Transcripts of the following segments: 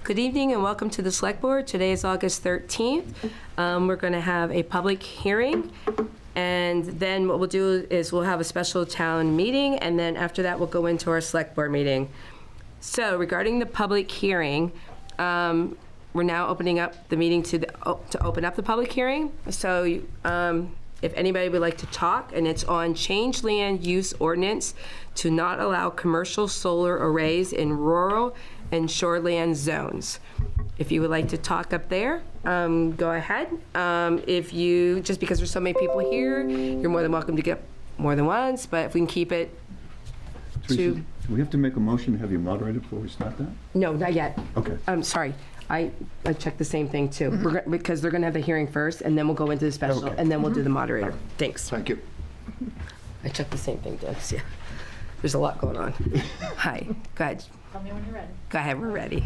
Good evening and welcome to the Select Board. Today is August 13th. We're going to have a public hearing, and then what we'll do is we'll have a special town meeting, and then after that we'll go into our Select Board meeting. So regarding the public hearing, we're now opening up the meeting to open up the public hearing. So if anybody would like to talk, and it's on change land use ordinance to not allow commercial solar arrays in rural and shoreland zones. If you would like to talk up there, go ahead. If you, just because there's so many people here, you're more than welcome to get more than once, but if we can keep it to... Do we have to make a motion to have you moderated before we start that? No, not yet. Okay. I'm sorry. I checked the same thing too, because they're gonna have the hearing first, and then we'll go into the special, and then we'll do the moderator. Thanks. Thank you. I checked the same thing, Dennis, yeah. There's a lot going on. Hi, go ahead. Tell me when you're ready. Go ahead, we're ready.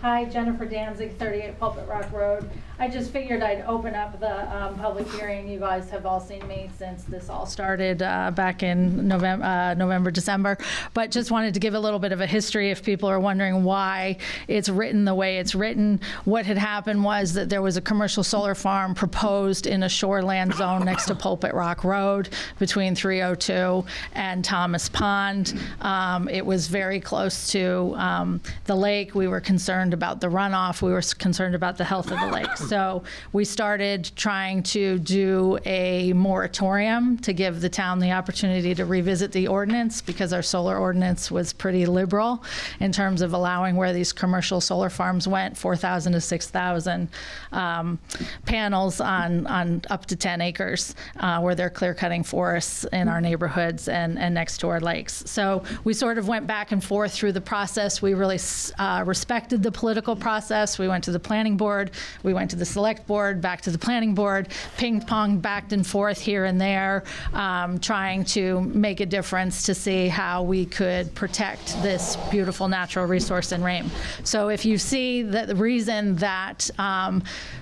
Hi, Jennifer Danzig, 38 Pulpit Rock Road. I just figured I'd open up the public hearing. You guys have all seen me since this all started back in November, December. But just wanted to give a little bit of a history if people are wondering why it's written the way it's written. What had happened was that there was a commercial solar farm proposed in a shoreland zone next to Pulpit Rock Road between 302 and Thomas Pond. It was very close to the lake. We were concerned about the runoff. We were concerned about the health of the lake. So we started trying to do a moratorium to give the town the opportunity to revisit the ordinance, because our solar ordinance was pretty liberal in terms of allowing where these commercial solar farms went, 4,000 to 6,000 panels on up to 10 acres where they're clear cutting forests in our neighborhoods and next to our lakes. So we sort of went back and forth through the process. We really respected the political process. We went to the planning board, we went to the select board, back to the planning board, ping-ponged back and forth here and there, trying to make a difference to see how we could protect this beautiful natural resource in Rame. So if you see that the reason that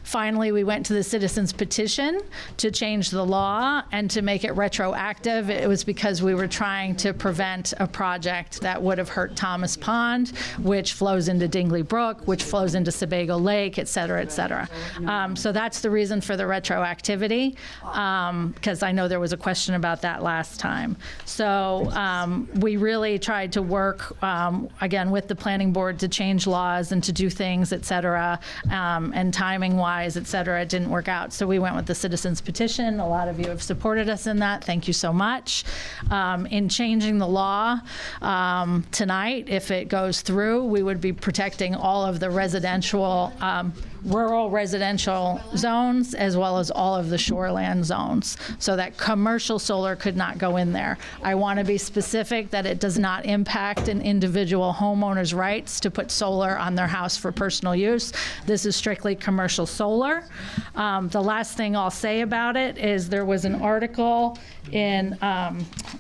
finally we went to the citizens petition to change the law and to make it retroactive, it was because we were trying to prevent a project that would have hurt Thomas Pond, which flows into Dingley Brook, which flows into Sebago Lake, et cetera, et cetera. So that's the reason for the retroactivity, because I know there was a question about that last time. So we really tried to work, again, with the planning board to change laws and to do things, et cetera, and timing-wise, et cetera, it didn't work out. So we went with the citizens petition. A lot of you have supported us in that. Thank you so much. In changing the law tonight, if it goes through, we would be protecting all of the residential, rural residential zones, as well as all of the shoreland zones, so that commercial solar could not go in there. I want to be specific that it does not impact an individual homeowner's rights to put solar on their house for personal use. This is strictly commercial solar. The last thing I'll say about it is there was an article in,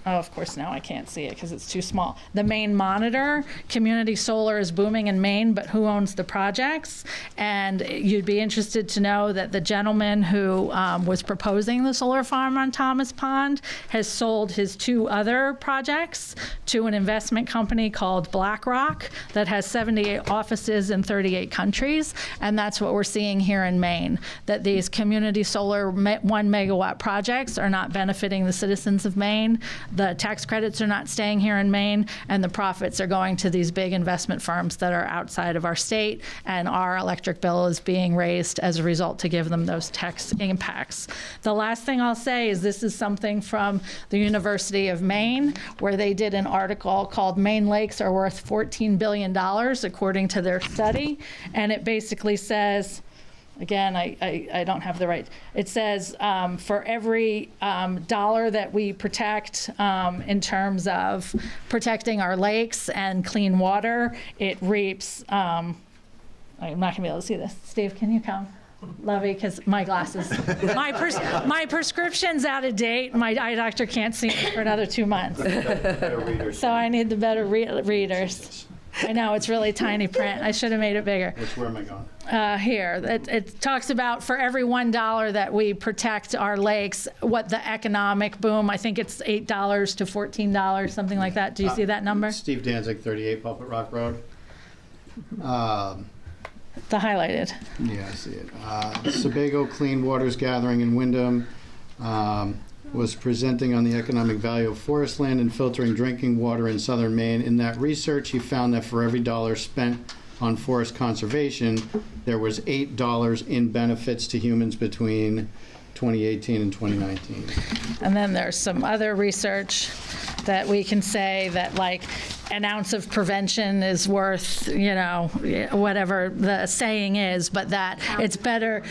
of course now I can't see it because it's too small, the Maine Monitor, community solar is booming in Maine, but who owns the projects? And you'd be interested to know that the gentleman who was proposing the solar farm on Thomas Pond has sold his 2 other projects to an investment company called BlackRock that has 78 offices in 38 countries. And that's what we're seeing here in Maine, that these community solar 1 megawatt projects are not benefiting the citizens of Maine. The tax credits are not staying here in Maine, and the profits are going to these big investment firms that are outside of our state, and our electric bill is being raised as a result to give them those tax impacts. The last thing I'll say is this is something from the University of Maine, where they did an article called Maine Lakes Are Worth $14 billion, according to their study, and it basically says, again, I don't have the right. It says for every dollar that we protect in terms of protecting our lakes and clean water, it reaps, I'm not gonna be able to see this. Steve, can you come? Lovey, because my glasses, my prescription's out of date. My eye doctor can't see me for another 2 months. So I need the better readers. I know, it's really tiny print. I should have made it bigger. Where am I going? Here, it talks about for every $1 that we protect our lakes, what the economic boom, I think it's $8 to $14, something like that. Do you see that number? Steve Danzig, 38 Pulpit Rock Road. The highlighted. Yeah, I see it. Sebago Clean Waters Gathering in Wyndham was presenting on the economic value of forest land and filtering drinking water in southern Maine. In that research, he found that for every dollar spent on forest conservation, there was $8 in benefits to humans between 2018 and 2019. And then there's some other research that we can say that, like, an ounce of prevention is worth, whatever the saying is, but that it's better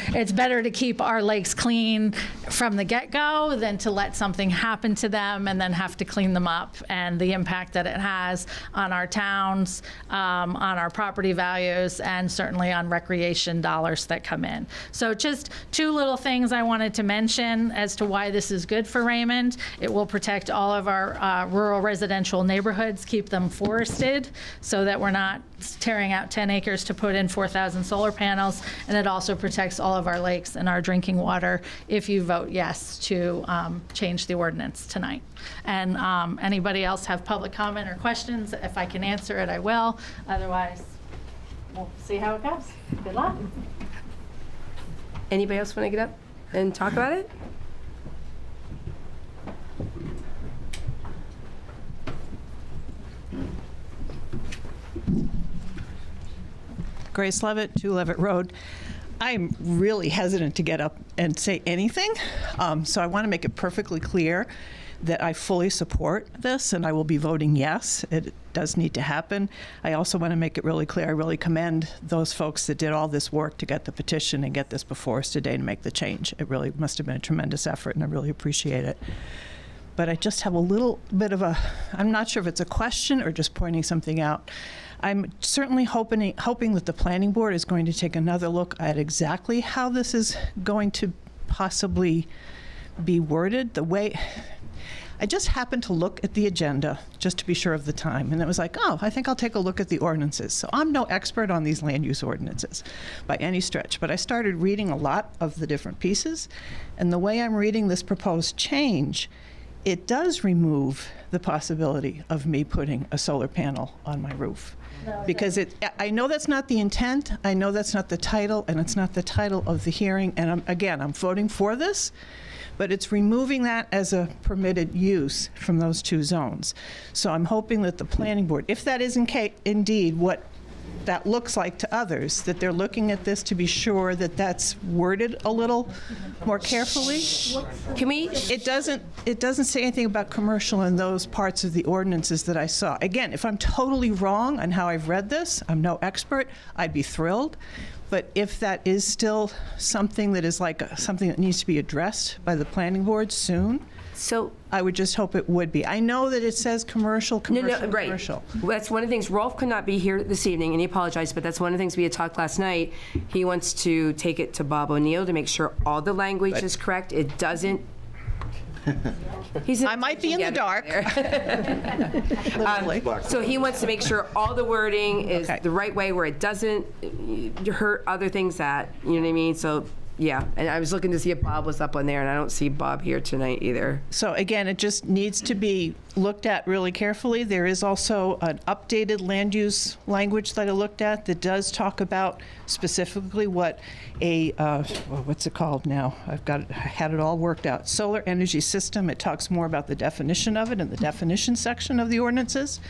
to keep our lakes clean from the get-go than to let something happen to them and then have to clean them up, and the impact that it has on our towns, on our property values, and certainly on recreation dollars that come in. So just two little things I wanted to mention as to why this is good for Raymond. It will protect all of our rural residential neighborhoods, keep them forested so that we're not tearing out 10 acres to put in 4,000 solar panels, and it also protects all of our lakes and our drinking water if you vote yes to change the ordinance tonight. And anybody else have public comment or questions? If I can answer it, I will. Otherwise, we'll see how it goes. Good luck. Anybody else want to get up and talk about it? Grace Levitt, 2 Levitt Road. I'm really hesitant to get up and say anything, so I want to make it perfectly clear that I fully support this and I will be voting yes. It does need to happen. I also want to make it really clear I really commend those folks that did all this work to get the petition and get this before us today to make the change. It really must have been a tremendous effort, and I really appreciate it. But I just have a little bit of I'm not sure if it's a question or just pointing something out. I'm certainly hoping that the planning board is going to take another look at exactly how this is going to possibly be worded. The way I just happened to look at the agenda just to be sure of the time, and it was like, oh, I think I'll take a look at the ordinances. So I'm no expert on these land use ordinances by any stretch, but I started reading a lot of the different pieces, and the way I'm reading this proposed change, it does remove the possibility of me putting a solar panel on my roof. Because I know that's not the intent, I know that's not the title, and it's not the title of the hearing, and I'm voting for this, but it's removing that as a permitted use from those 2 zones. So I'm hoping that the planning board, if that is indeed what that looks like to others, that they're looking at this to be sure that that's worded a little more carefully. Can we? It doesn't say anything about commercial in those parts of the ordinances that I saw. Again, if I'm totally wrong on how I've read this, I'm no expert, I'd be thrilled. But if that is still something that is like something that needs to be addressed by the planning board soon, So I would just hope it would be. I know that it says commercial, right. commercial. Well, that's one of the things. Rolf could not be here this evening, and he apologized, but that's one of the things we had talked last night. He wants to take it to Bob O'Neill to make sure all the language is correct. It doesn't. I might be in the dark. Literally. So he wants to make sure all the wording is Okay. the right way, where it doesn't hurt other things that, you know what I mean? So, yeah. And I was looking to see if Bob was up on there, and I don't see Bob here tonight either. So again, it just needs to be looked at really carefully. There is also an updated land use language that I looked at that does talk about specifically what a, what's it called now? I had it all worked out. Solar energy system. It talks more about the definition of it in the definition section of the ordinances.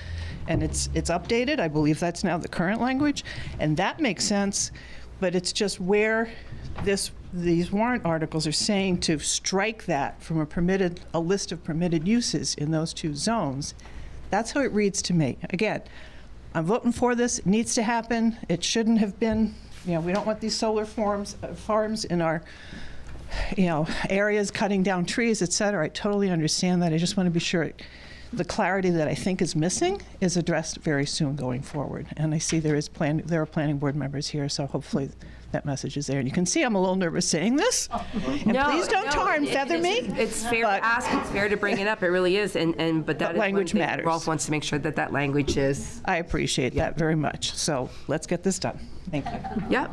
And it's updated. I believe that's now the current language. And that makes sense, but it's just where these warrant articles are saying to strike that from a list of permitted uses in those 2 zones. That's how it reads to me. Again, I'm voting for this. It needs to happen. It shouldn't have been, we don't want these solar farms in our, areas cutting down trees, et cetera. I totally understand that. I just want to be sure the clarity that I think is missing is addressed very soon going forward. And I see there are planning board members here, so hopefully that message is there. And you can see I'm a little nervous saying this. And please don't tar and feather me. It's fair to ask. It's fair to bring it up. It really is. But that is language one thing. matters. Rolf wants to make sure that language is. I appreciate that very much. So let's get this done. Thank you. Yep.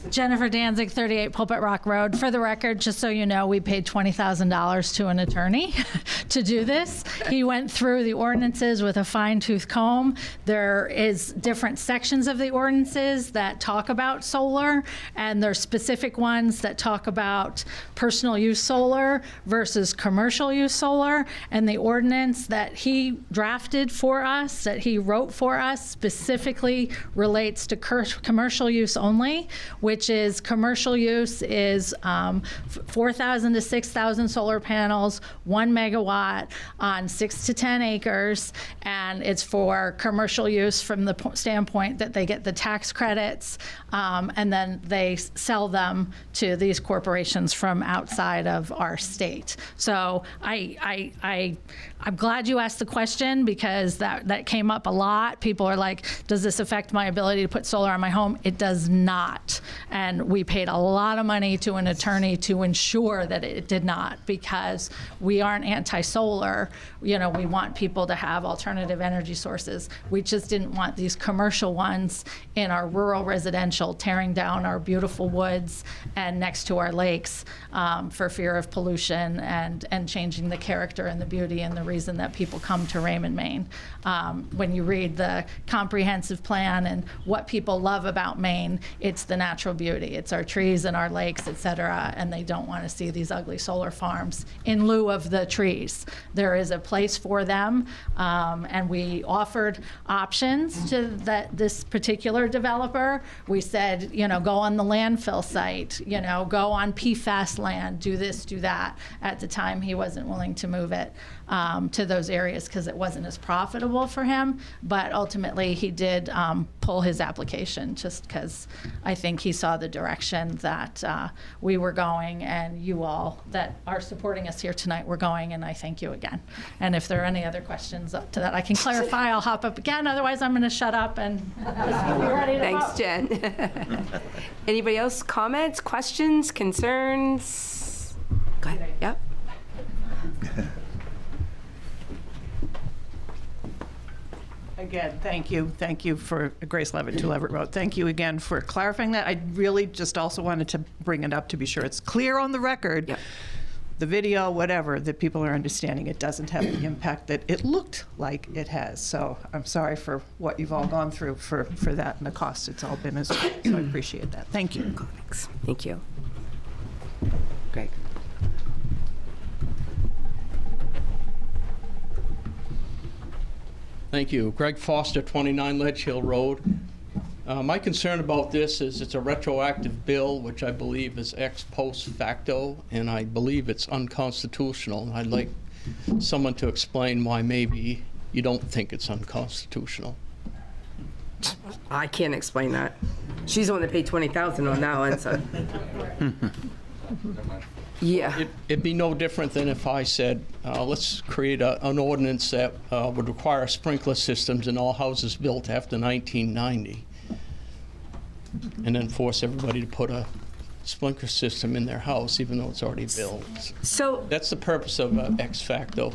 Jennifer Danzig, 38 Pulpit Rock Road. For the record, just so you know, we paid $20,000 to an attorney to do this. He went through the ordinances with a fine-tooth comb. There is different sections of the ordinances that talk about solar, and there's specific ones that talk about personal use solar versus commercial use solar. And the ordinance that he drafted for us, that he wrote for us, specifically relates to commercial use only, which is commercial use is 4,000 to 6,000 solar panels, 1 megawatt on 6 to 10 acres, and it's for commercial use from the standpoint that they get the tax credits, and then they sell them to these corporations from outside of our state. So I'm glad you asked the question, because that came up a lot. People are like, does this affect my ability to put solar on my home? It does not. And we paid a lot of money to an attorney to ensure that it did not, because we aren't anti-solar. You know, we want people to have alternative energy sources. We just didn't want these commercial ones in our rural residential tearing down our beautiful woods and next to our lakes for fear of pollution and changing the character and the beauty and the reason that people come to Raymond, Maine. When you read the comprehensive plan and what people love about Maine, it's the natural beauty. It's our trees and our lakes, et cetera, and they don't want to see these ugly solar farms in lieu of the trees. There is a place for them, and we offered options to this particular developer. We said, you know, go on the landfill site, you know, go on PFAS land, do this, do that. At the time, he wasn't willing to move it to those areas because it wasn't as profitable for him, but ultimately he did pull his application just because I think he saw the direction that we were going, and you all that are supporting us here tonight were going, and I thank you again. And if there are any other questions up to that I can clarify, I'll hop up again. Otherwise, I'm going to shut up and be ready to Thanks, vote. Jen. Anybody else? Comments, questions, concerns? Go ahead. Yep. Again, thank you. Thank you for Grace Levitt, 2 Levitt Road. Thank you again for clarifying that. I really just also wanted to bring it up to be sure it's clear on the record, Yep. the video, whatever, that people are understanding it doesn't have the impact that it looked like it has. So I'm sorry for what you've all gone through for that and the cost it's all been as well. So I appreciate that. Thank you. Thanks. Thank you. Greg. Thank you. Greg Foster, 29 Ledge Hill Road. My concern about this is it's a retroactive bill, which I believe is ex post facto, and I believe it's unconstitutional. I'd like someone to explain why maybe you don't think it's unconstitutional. I can't explain that. She's the one that paid $20,000 on that one, so. Yeah. It'd be no different than if I said, let's create an ordinance that would require sprinkler systems in all houses built after 1990, and then force everybody to put a sprinkler system in their house, even though it's already built. So, That's the purpose of ex facto. all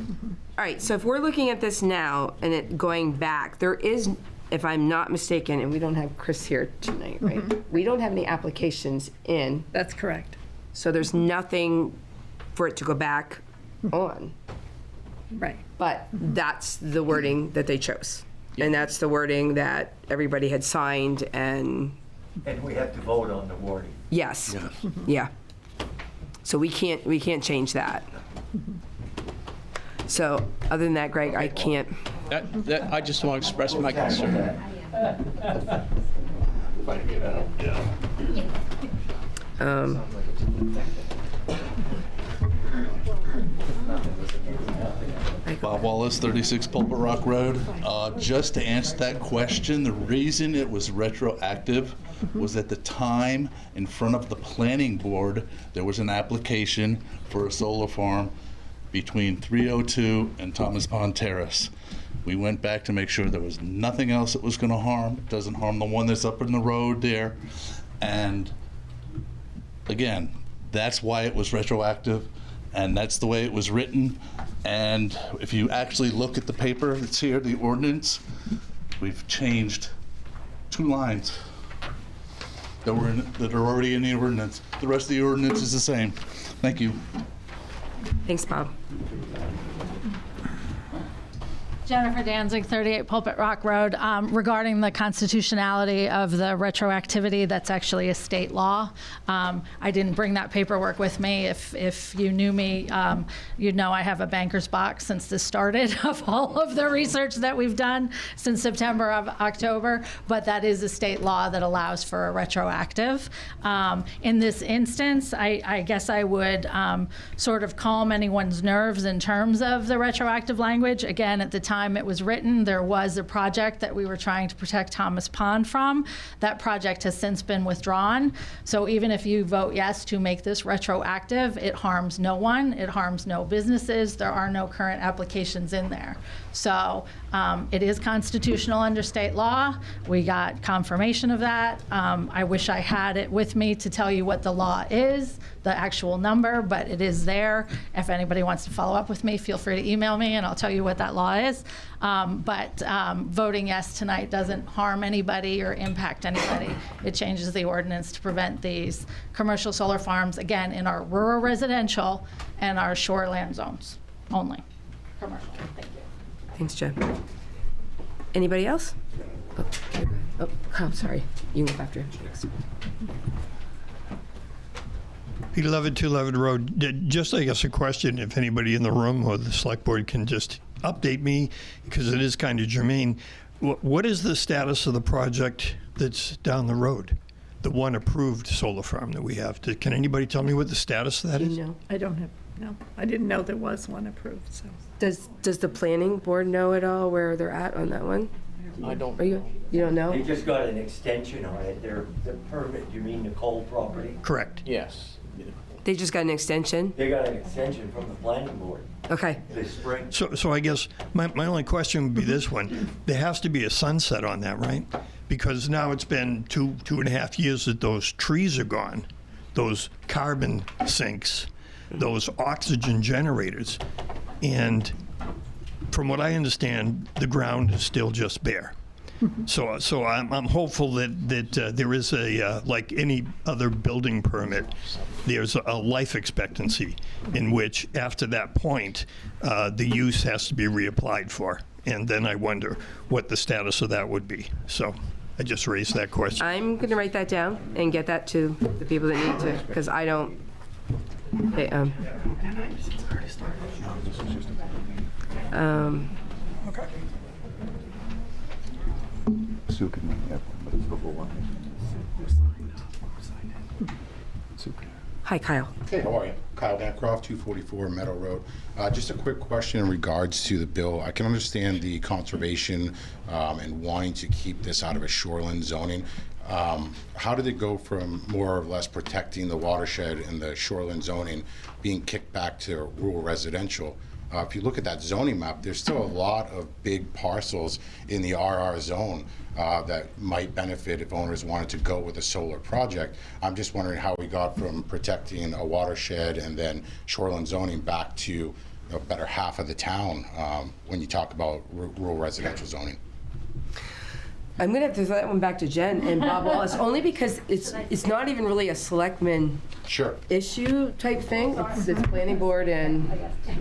right, so if we're looking at this now and it going back, there is, if I'm not mistaken, and we don't have Chris here tonight, right? We don't have any applications in. That's correct. So there's nothing for it to go back on. Right. But that's the wording that they chose. And that's the wording that everybody had signed, and And we have to vote on the wording. yes. Yeah. So we can't change that. So other than that, Greg, I can't. That I just want to express my concern. Bob Wallace, 36 Pulpit Rock Road. Just to answer that question, the reason it was retroactive was at the time in front of the planning board, there was an application for a solar farm between 302 and Thomas Pond Terrace. We went back to make sure there was nothing else that was going to harm. It doesn't harm the one that's up in the road there. And again, that's why it was retroactive, and that's the way it was written. And if you actually look at the paper that's here, the ordinance, we've changed 2 lines. that are already in the ordinance. The rest of the ordinance is the same. Thank you. Thanks, Bob. Jennifer Danzig, 38 Pulpit Rock Road. Regarding the constitutionality of the retroactivity, that's actually a state law. I didn't bring that paperwork with me. If you knew me, you'd know I have a banker's box since this started of all of the research that we've done since September of October, but that is a state law that allows for a retroactive. In this instance, I guess I would sort of calm anyone's nerves in terms of the retroactive language. Again, at the time it was written, there was a project that we were trying to protect Thomas Pond from. That project has since been withdrawn. So even if you vote yes to make this retroactive, it harms no one. It harms no businesses. There are no current applications in there. So it is constitutional under state law. We got confirmation of that. I wish I had it with me to tell you what the law is, the actual number, but it is there. If anybody wants to follow up with me, feel free to email me and I'll tell you what that law is. But voting yes tonight doesn't harm anybody or impact anybody. It changes the ordinance to prevent these commercial solar farms, again, in our rural residential and our shoreland zones only. Commercial. Thank you. Thanks, Jen. Anybody else? Oh, Kyle, sorry. You can go after him. Thanks. Peter Levitt, 2 Levitt Road. Just, I guess, a question, if anybody in the room or the select board can just update me, because it is kind of germane. What is the status of the project that's down the road? The one approved solar farm that we have? Can anybody tell me what the status of that is? You know. I don't have, no. I didn't know there was one approved, so. Does the planning board know at all where they're at on that one? I don't. Are you don't know? They just got an extension on it. The permit, you mean the coal property? Correct. Yes. They just got an extension? They got an extension from the planning board Okay. this spring. So I guess my only question would be this one. There has to be a sunset on that, right? Because now it's been two and a half years that those trees are gone, those carbon sinks, those oxygen generators. And from what I understand, the ground is still just bare. So I'm hopeful that there is a, like any other building permit, there's a life expectancy in which after that point, the use has to be reapplied for. And then I wonder what the status of that would be. So I just raised that question. I'm going to write that down and get that to the people that need to, because I don't. Okay, Sue can have one, but it's before one. Sue can. hi, Kyle. Hey, how are you? Kyle Bancroft, 244 Meadow Road. Just a quick question in regards to the bill. I can understand the conservation and wanting to keep this out of a shoreline zoning. How did it go from more or less protecting the watershed and the shoreline zoning being kicked back to rural residential? If you look at that zoning map, there's still a lot of big parcels in the RR zone that might benefit if owners wanted to go with a solar project. I'm just wondering how we got from protecting a watershed and then shoreline zoning back to a better half of the town when you talk about rural residential zoning. I'm going to have to throw that one back to Jen and Bob Wallace, only because it's not even really a selectman Sure. issue type thing. It's planning board and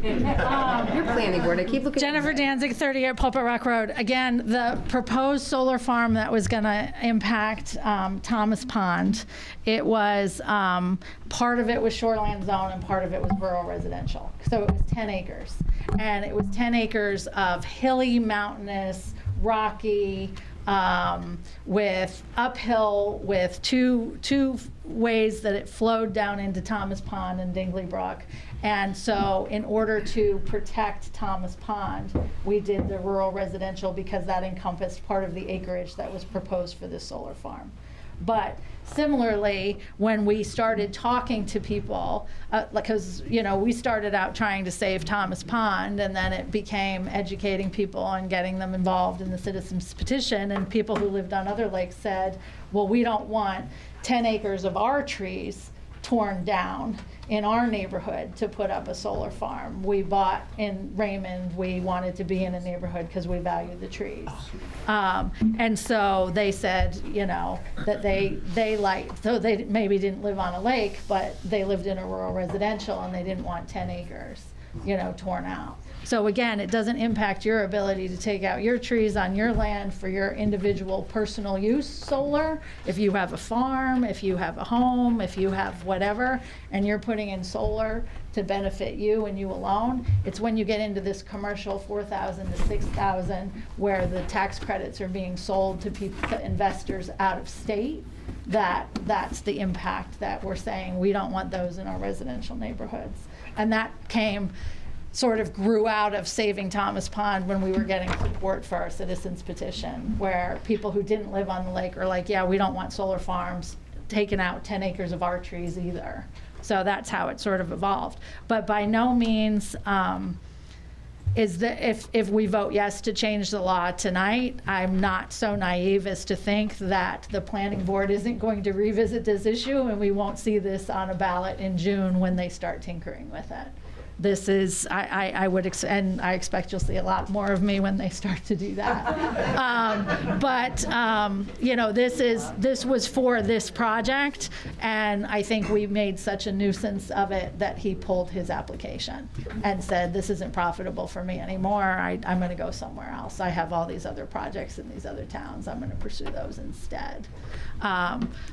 your planning board. I keep looking. Jennifer Danzig, 38 Pulpit Rock Road. Again, the proposed solar farm that was going to impact Thomas Pond, it was part of it was shoreland zone and part of it was rural residential. So it was 10 acres. And it was 10 acres of hilly, mountainous, rocky, with uphill, with two ways that it flowed down into Thomas Pond and Dingley Brook. And so in order to protect Thomas Pond, we did the rural residential because that encompassed part of the acreage that was proposed for this solar farm. But similarly, when we started talking to people, because we started out trying to save Thomas Pond, and then it became educating people and getting them involved in the citizens petition, and people who lived on other lakes said, well, we don't want 10 acres of our trees torn down in our neighborhood to put up a solar farm. We bought in Raymond, we wanted to be in a neighborhood because we value the trees. And so they said, you know, that they liked, so they maybe didn't live on a lake, but they lived in a rural residential and they didn't want 10 acres, you know, torn out. So again, it doesn't impact your ability to take out your trees on your land for your individual personal use solar. If you have a farm, if you have a home, if you have whatever, and you're putting in solar to benefit you and you alone, it's when you get into this commercial 4,000 to 6,000 where the tax credits are being sold to people, to investors out of state, that's the impact that we're saying we don't want those in our residential neighborhoods. And that sort of grew out of Saving Thomas Pond when we were getting support for our citizens petition, where people who didn't live on the lake are like, yeah, we don't want solar farms taking out 10 acres of our trees either. So that's how it sort of evolved. But by no means is that if we vote yes to change the law tonight, I'm not so naive as to think that the planning board isn't going to revisit this issue and we won't see this on a ballot in June when they start tinkering with it. This is, I would, and I expect you'll see a lot more of me when they start to do that. You know, this was for this project, and I think we made such a nuisance of it that he pulled his application and said, this isn't profitable for me anymore. I'm going to go somewhere else. I have all these other projects in these other towns. I'm going to pursue those instead.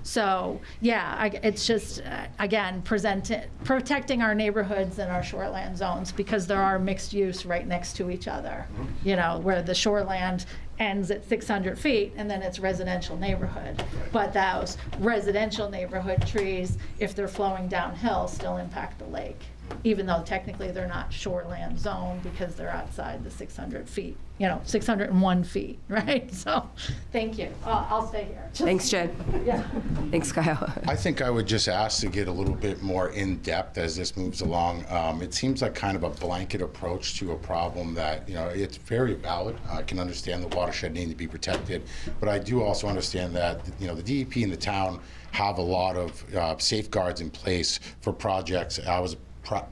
So yeah, it's just, again, protecting our neighborhoods and our shoreline zones, because there are mixed use right next to each other, you know, where the shoreland ends at 600 feet and then it's residential neighborhood. But those residential neighborhood trees, if they're flowing downhill, still impact the lake, even though technically they're not shoreland zone because they're outside the 600 feet, you know, 601 feet, right? So, thank you. I'll stay here. Thanks, Jen. Yeah. Thanks, Kyle. I think I would just ask to get a little bit more in-depth as this moves along. It seems like kind of a blanket approach to a problem that, you know, it's very valid. I can understand the watershed needing to be protected, but I do also understand that, you know, the DEP and the town have a lot of safeguards in place for projects. I was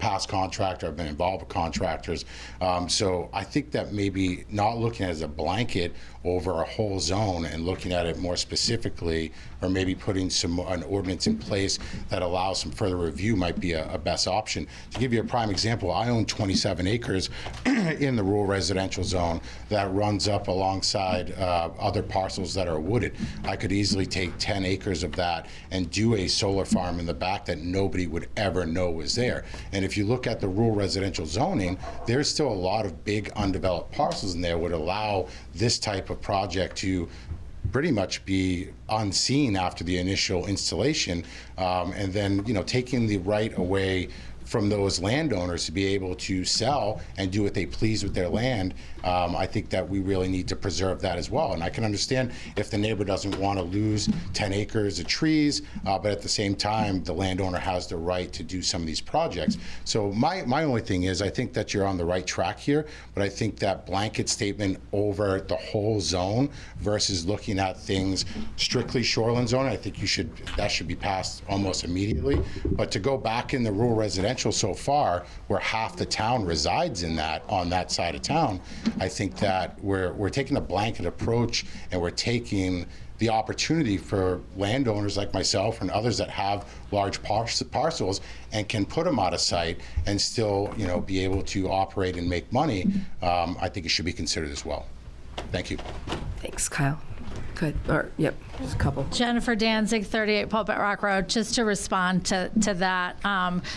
past contractor, I've been involved with contractors. So I think that maybe not looking at it as a blanket over a whole zone and looking at it more specifically, or maybe putting an ordinance in place that allows some further review might be a best option. To give you a prime example, I own 27 acres in the rural residential zone that runs up alongside other parcels that are wooded. I could easily take 10 acres of that and do a solar farm in the back that nobody would ever know was there. And if you look at the rural residential zoning, there's still a lot of big undeveloped parcels in there would allow this type of project to pretty much be unseen after the initial installation, and then, you know, taking the right away from those landowners to be able to sell and do what they please with their land. I think that we really need to preserve that as well. And I can understand if the neighbor doesn't want to lose 10 acres of trees, but at the same time, the landowner has the right to do some of these projects. So my only thing is, I think that you're on the right track here, but I think that blanket statement over the whole zone versus looking at things strictly shoreline zone, I think that should be passed almost immediately. But to go back in the rural residential so far, where half the town resides on that side of town, I think that we're taking a blanket approach, and we're taking the opportunity for landowners like myself and others that have large parcels and can put them out of sight and still, you know, be able to operate and make money. I think it should be considered as well. Thank you. Thanks, Kyle. Good. Or, yep, just a couple. Jennifer Danzig, 38 Pulpit Rock Road. Just to respond to that,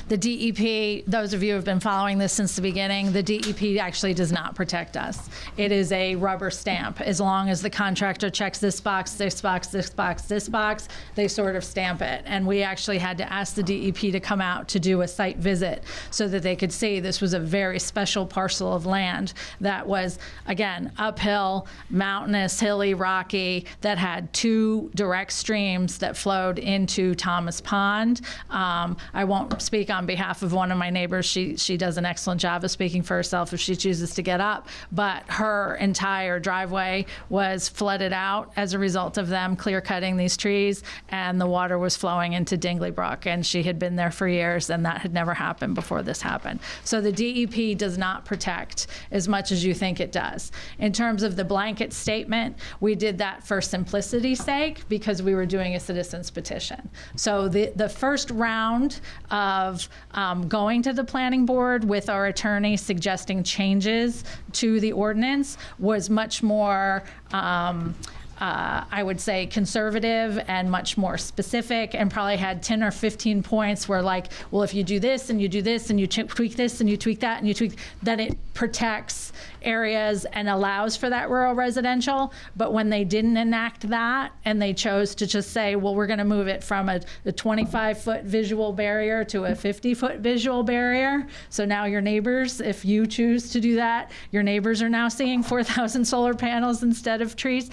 the DEP, those of you who have been following this since the beginning, the DEP actually does not protect us. It is a rubber stamp. As long as the contractor checks this box, this box, this box, this box, they sort of stamp it. And we actually had to ask the DEP to come out to do a site visit so that they could see this was a very special parcel of land that was, again, uphill, mountainous, hilly, rocky, that had two 2 direct streams that flowed into Thomas Pond. I won't speak on behalf of one of my neighbors. She does an excellent job of speaking for herself if she chooses to get up, but her entire driveway was flooded out as a result of them clear cutting these trees, and the water was flowing into Dingley Brook, and she had been there for years, and that had never happened before this happened. So the DEP does not protect as much as you think it does. In terms of the blanket statement, we did that for simplicity's sake because we were doing a citizen's petition. So the first round of going to the planning board with our attorney suggesting changes to the ordinance was much more I would say conservative and much more specific, and probably had 10 or 15 points where, like, well, if you do this and you do this and you tweak this and you tweak that and you tweak, then it protects areas and allows for that rural residential. But when they didn't enact that and they chose to just say, well, we're going to move it from a 25-foot visual barrier to a 50-foot visual barrier. So now your neighbors, if you choose to do that, your neighbors are now seeing 4,000 solar panels instead of trees.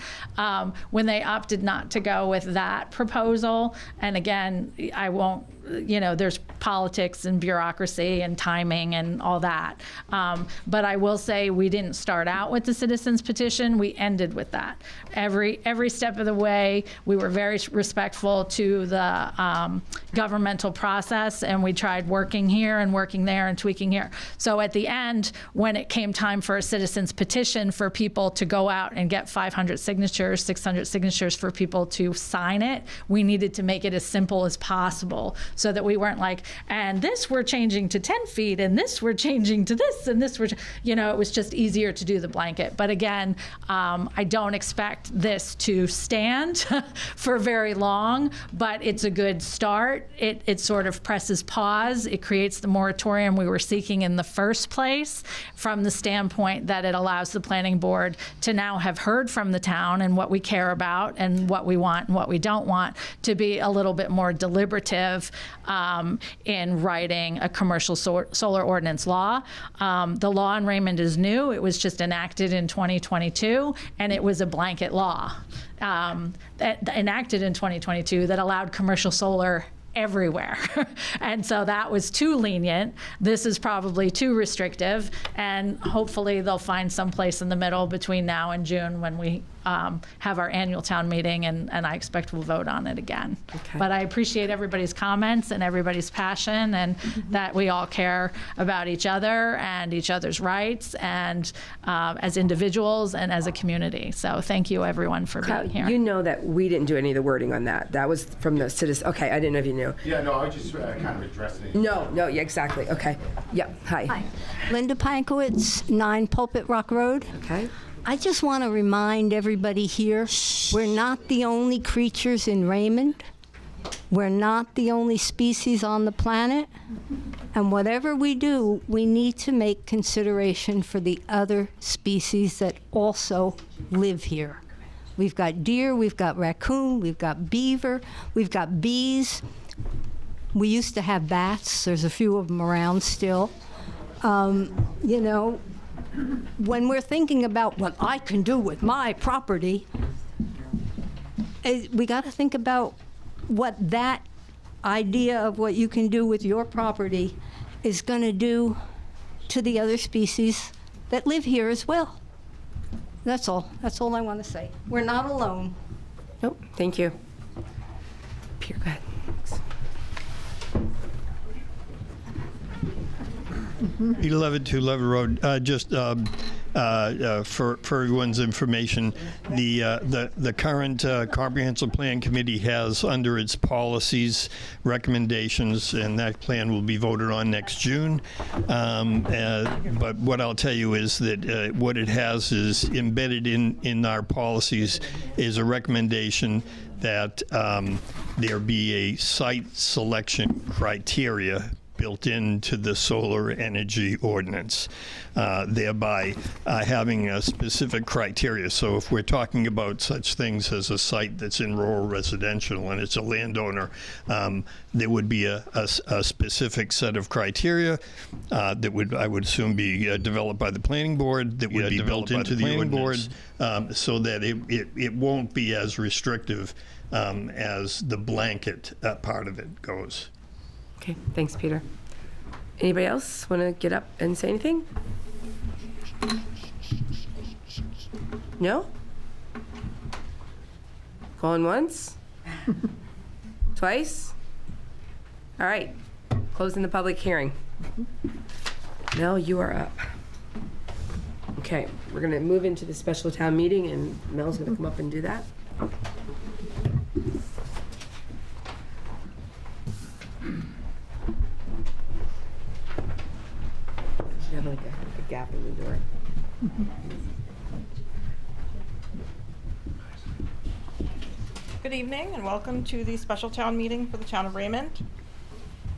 When they opted not to go with that proposal, and again, I won't, there's politics and bureaucracy and timing and all that. But I will say we didn't start out with the citizens petition. We ended with that. Every step of the way, we were very respectful to the governmental process, and we tried working here and working there and tweaking here. So at the end, when it came time for a citizens petition for people to go out and get 500 signatures, 600 signatures for people to sign it, we needed to make it as simple as possible, so that we weren't like, and this we're changing to 10 feet, and this we're changing to this, and this it was just easier to do the blanket. But again, I don't expect this to stand for very long, but it's a good start. It sort of presses pause. It creates the moratorium we were seeking in the first place, from the standpoint that it allows the planning board to now have heard from the town and what we care about and what we want and what we don't want, to be a little bit more deliberative in writing a commercial solar ordinance law. The law in Raymond is new. It was just enacted in 2022, and it was a blanket law enacted in 2022 that allowed commercial solar everywhere. And so that was too lenient. This is probably too restrictive, and hopefully they'll find some place in the middle between now and June when we have our annual town meeting, and I expect we'll vote on it again. Okay. But I appreciate everybody's comments and everybody's passion, and that we all care about each other and each other's rights, and as individuals and as a community. So thank you, everyone, for being here. You know that we didn't do any of the wording on that. That was from the citizen. Okay, I didn't know if you knew. Yeah, no, I was just kind of addressing it. No, yeah, exactly. Okay. Yeah, hi. Hi. Linda Pankowitz, 9 Pulpit Rock Road. Okay. I just want to remind everybody here, we're not the only creatures in Raymond. We're not the only species on the planet. And whatever we do, we need to make consideration for the other species that also live here. We've got deer, we've got raccoon, we've got beaver, we've got bees. We used to have bats. There's a few of them around still. When we're thinking about what I can do with my property, we got to think about what that idea of what you can do with your property is going to do to the other species that live here as well. That's all. That's all I want to say. We're not alone. Nope. Thank you. Pierre, go ahead. 11 Road. For everyone's information, the current comprehensive plan committee has under its policies recommendations, and that plan will be voted on next June. But what I'll tell you is that what it has is embedded in our policies is a recommendation that there be a site selection criteria built into the solar energy ordinance, thereby having a specific criteria. So if we're talking about such things as a site that's in rural residential and it's a landowner, there would be a specific set of criteria that would, I would assume, be developed by the planning board, that would be built into the ordinance, so that it won't be as restrictive as the blanket part of it goes. Okay, thanks, Peter. Anybody else want to get up and say anything? No? Going once? Twice? All right, closing the public hearing. Mel, you are up. Okay, we're going to move into the special town meeting, and Mel's going to come up and do that. You have like a gap in the door. Good evening and welcome to the special town meeting for the town of Raymond.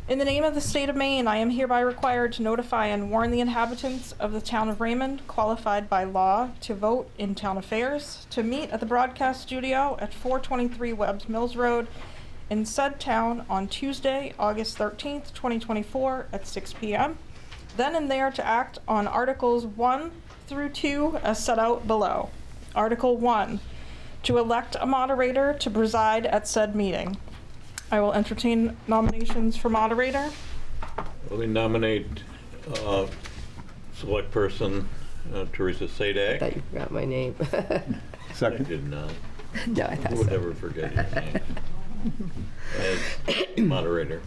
In the name of the state of Maine, I am hereby required to notify and warn the inhabitants of the town of Raymond, qualified by law to vote in town affairs, to meet at the broadcast studio at 423 Webbs Mills Road in said town on Tuesday, August 13th, 2024 at 6 p.m. Then and there to act on Articles 1 through 2 as set out below. Article 1, to elect a moderator to preside at said meeting. I will entertain nominations for moderator. Let me nominate select person Teresa I Sadak. thought you forgot my name. Second. I did not. No, I thought Who would so. ever forget his name? As moderator.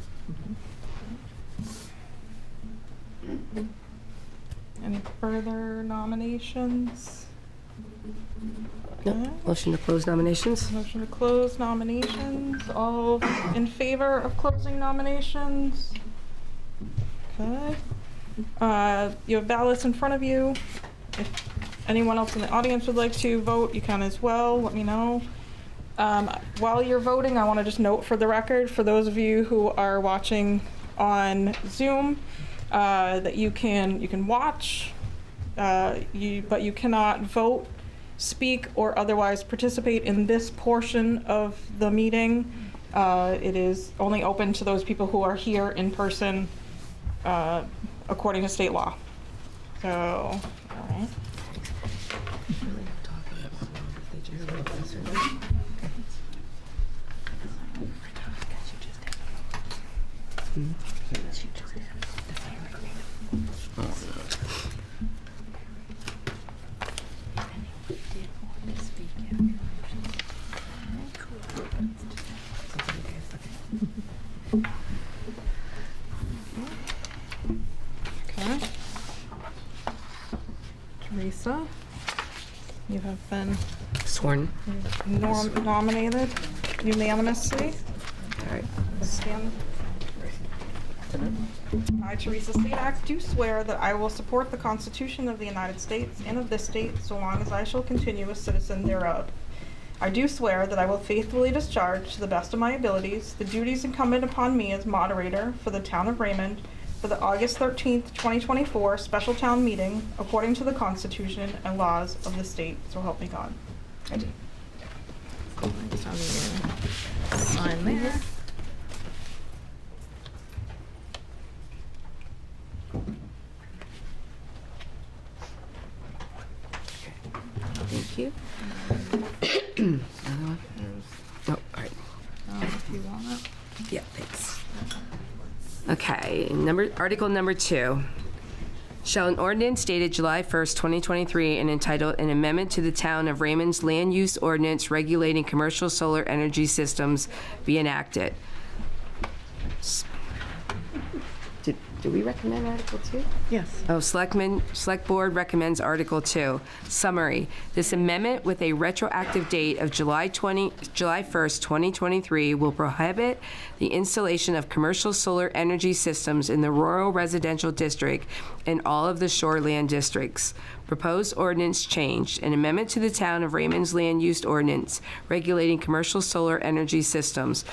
Any further nominations? No. Motion to close nominations. Motion to close nominations. All in favor of closing nominations? Okay. You have ballots in front of you. If anyone else in the audience would like to vote, you can as well. Let me know. While you're voting, I want to just note for the record, for those of you who are watching on Zoom, that you can watch, but you cannot vote, speak, or otherwise participate in this portion of the meeting. It is only open to those people who are here in person, according to state law. So, all right. Okay. Teresa, you have been Sworn. nominated unanimously. All right. Stand. I, Teresa Sadak, do swear that I will support the Constitution of the United States and of this state so long as I shall continue a citizen thereof. I do swear that I will faithfully discharge, to the best of my abilities, the duties incumbent upon me as moderator for the town of Raymond for the August 13th, 2024 special town meeting according to the Constitution and laws of the state. So help me God. I do. Sign there. Thank you. Another one? Oh, all right. If you want it. Yeah, thanks. Okay, Article number 2. Shall an ordinance dated July 1st, 2023 and entitled An Amendment to the Town of Raymond's Land Use Ordinance Regulating Commercial Solar Energy Systems be enacted? Do we recommend Article 2? Yes. Oh, Select Board recommends Article 2. Summary. This amendment with a retroactive date of July 1st, 2023 will prohibit the installation of commercial solar energy systems in the rural residential district and all of the shoreland districts. Proposed ordinance changed. An amendment to the Town of Raymond's Land Use Ordinance regulating commercial solar energy systems.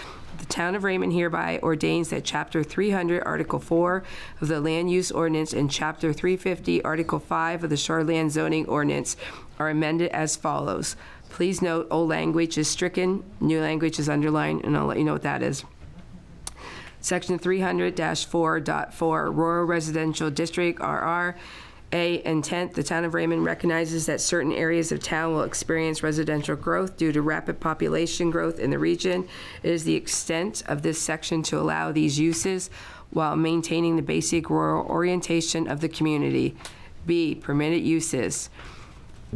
The Town of Raymond hereby ordains that Chapter 300, Article 4 of the Land Use Ordinance and Chapter 350, Article 5 of the Shoreland Zoning Ordinance are amended as follows. Please note, old language is stricken, new language is underlined, and I'll let you know what that is. Section 300-4.4, Rural Residential District, RR. A, intent, the Town of Raymond recognizes that certain areas of town will experience residential growth due to rapid population growth in the region. It is the extent of this section to allow these uses while maintaining the basic rural orientation of the community. B, permitted uses.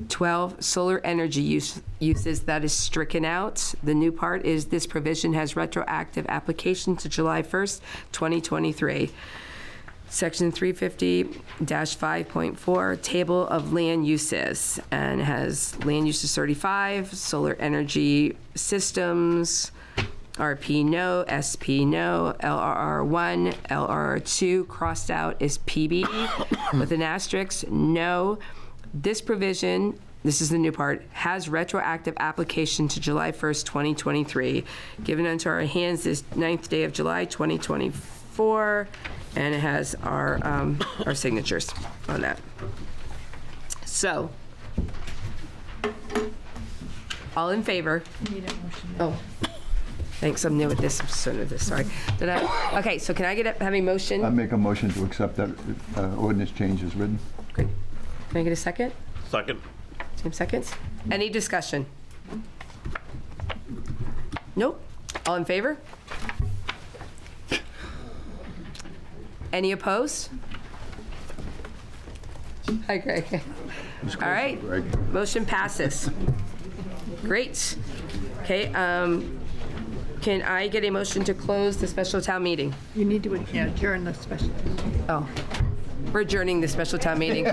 12, solar energy uses, that is stricken out. The new part is this provision has retroactive application to July 1st, 2023. Section 350-5.4, Table of Land Uses, and it has land uses 35, solar energy systems, RP no, SP no, LRR 1, LRR 2, crossed out is PB with an asterisk, no. This provision, this is the new part, has retroactive application to July 1st, 2023, given unto our hands this 9th day of July, 2024, and it has our signatures on that. So, all in favor? Oh, thanks, I'm new at this, I'm so new at this, sorry. Okay, so can I have a motion? I make a motion to accept that ordinance change as written. Great. Can I get a second? Second. Same seconds? Any discussion? Nope. All in favor? Any opposed? Hi, Greg. All right, motion passes. Great. Okay, can I get a motion to close the special town meeting? You need to adjourn the special. Oh, we're adjourning the special town meeting.